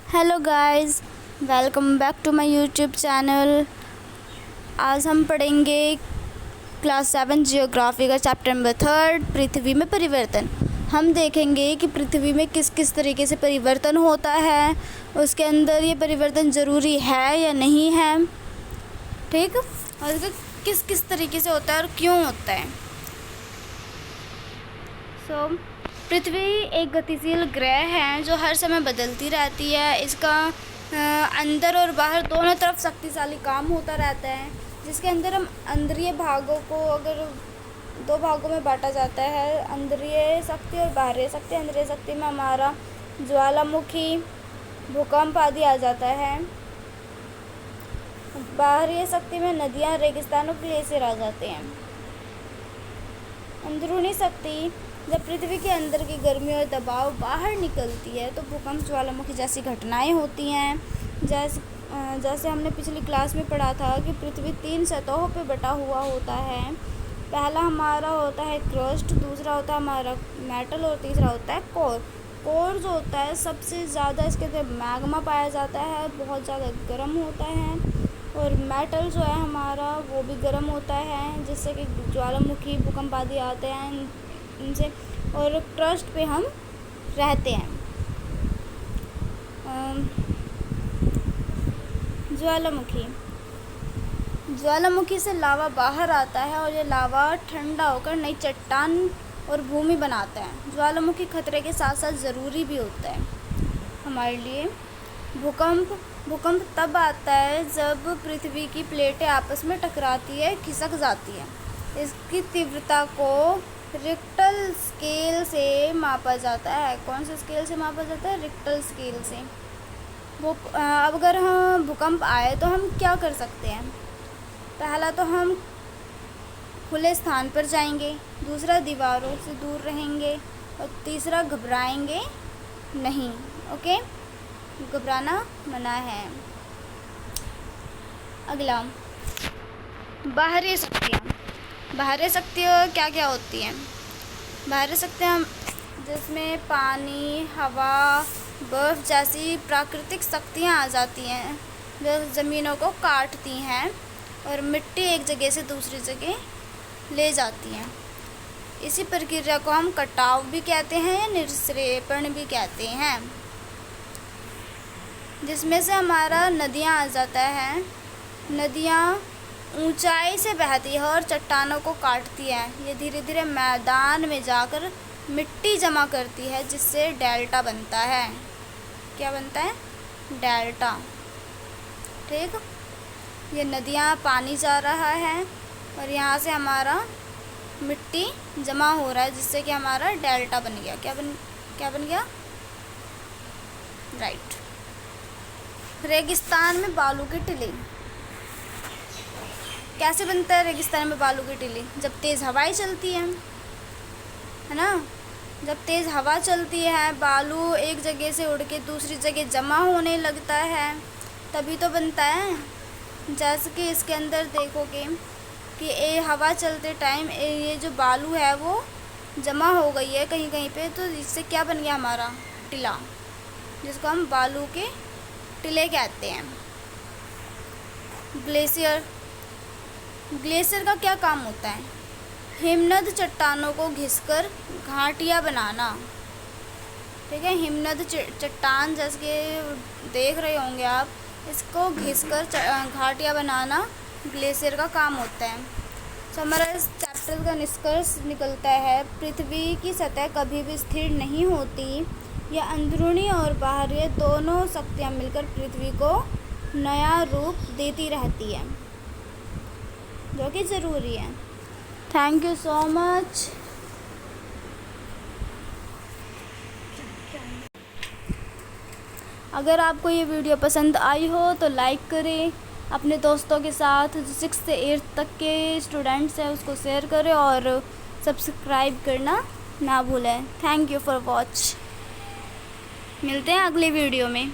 Hello guys, welcome back to my YouTube channel. आज हम पढ़ेंगे क्लास 7 जियोग्राफी का चैप्टर नंबर 3 पृथ्वी में परिवर्तन। हम देखेंगे कि पृथ्वी में किस किस तरीके से परिवर्तन होता है, उसके अंदर ये परिवर्तन ज़रूरी है या नहीं है, ठीक, और इसका किस किस तरीके से होता है और क्यों होता है। पृथ्वी एक गतिशील ग्रह है जो हर समय बदलती रहती है। इसका अंदर और बाहर दोनों तरफ शक्तिशाली काम होता रहता है, जिसके अंदर हम अंदरीय भागों को अगर दो भागों में बांटा जाता है, अंदरीय शक्ति और बाहरी शक्ति। अंदरीय शक्ति में हमारा ज्वालामुखी, भूकंप आदि आ जाता है। बाहरी शक्ति में नदियाँ, रेगिस्तान और ग्लेशियर आ जाते हैं। अंदरूनी शक्ति, जब पृथ्वी के अंदर की गर्मी और दबाव बाहर निकलती है तो भूकंप, ज्वालामुखी जैसी घटनाएं होती हैं। जैसे हमने पिछली क्लास में पढ़ा था कि पृथ्वी 3 सतहों पे बटा हुआ होता है। पहला हमारा होता है क्रस्ट, दूसरा होता है हमारा मेटल और तीसरा होता है कोर। कोर जो होता है सबसे ज़्यादा इसके अंदर मैग्मा पाया जाता है, बहुत ज़्यादा गर्म होता है। और मेटल जो है हमारा वो भी गर्म होता है, जिससे कि ज्वालामुखी, भूकंप आदि आते हैं इनसे। और क्रस्ट पे हम रहते हैं। ज्वालामुखी से लावा बाहर आता है और ये लावा ठंडा होकर नई चट्टान और भूमि बनाता है। ज्वालामुखी खतरे के साथ साथ ज़रूरी भी होता है हमारे लिए। भूकंप तब आता है जब पृथ्वी की प्लेटें आपस में टकराती है, खिसक जाती है। इसकी तीव्रता को रिक्टर स्केल से मापा जाता है। कौन से स्केल से मापा जाता है? रिक्टर स्केल से। अब अगर हम भूकंप आए तो हम क्या कर सकते हैं? पहला तो हम खुले स्थान पर जाएंगे, दूसरा दीवारों से दूर रहेंगे और तीसरा घबराएंगे नहीं। ओके, घबराना मना है। अगला, बाहरी शक्तियाँ। बाहरी शक्तियाँ क्या क्या होती हैं? बाहरी शक्तियाँ जिसमें पानी, हवा, बर्फ़ जैसी प्राकृतिक शक्तियाँ आ जाती हैं जो ज़मीनों को काटती हैं और मिट्टी एक जगह से दूसरी जगह ले जाती हैं। इसी प्रक्रिया को हम कटाव भी कहते हैं या निःसरण भी कहते हैं। जिसमें से हमारा नदियाँ आ जाता है। नदियाँ ऊंचाई से बहती है और चट्टानों को काटती है। ये धीरे धीरे मैदान में जाकर मिट्टी जमा करती है, जिससे डेल्टा बनता है। क्या बनता है? डेल्टा। ठीक, ये नदियाँ, पानी जा रहा है और यहाँ से हमारा मिट्टी जमा हो रहा है, जिससे कि हमारा डेल्टा बन गया। क्या बन गया? राइट। रेगिस्तान में बालू के टीले। कैसे बनता है रेगिस्तान में बालू की टीले? जब तेज़ हवाएं चलती हैं, है ना? जब तेज़ हवा चलती है, बालू एक जगह से उड़ के दूसरी जगह जमा होने लगता है, तभी तो बनता है। जैसे कि इसके अंदर देखोगे कि ये हवा चलते टाइम ये जो बालू है वो जमा हो गई है कहीं कहीं पे, तो इससे क्या बन गया? हमारा टीला, जिसको हम बालू के टीले कहते हैं। ग्लेशियर का क्या काम होता है? हिमनद चट्टानों को घिसकर घाटियाँ बनाना। ठीक है, हिमनद चट्टान जैसे कि देख रहे होंगे आप, इसको घिसकर घाटियाँ बनाना ग्लेशियर का काम होता है। तो हमारा इस चैप्टर का निष्कर्ष निकलता है, पृथ्वी की सतह कभी भी स्थिर नहीं होती। यह अंदरूनी और बाहरी दोनों शक्तियाँ मिलकर पृथ्वी को नया रूप देती रहती है, जो कि ज़रूरी है। Thank you so much. अगर आपको ये वीडियो पसंद आई हो तो लाइक करें, अपने दोस्तों के साथ जो 6 से 8 तक के स्टूडेंट्स हैं उसको शेयर करें और सब्सक्राइब करना ना भूलें। Thank you for watch. मिलते हैं अगले वीडियो में।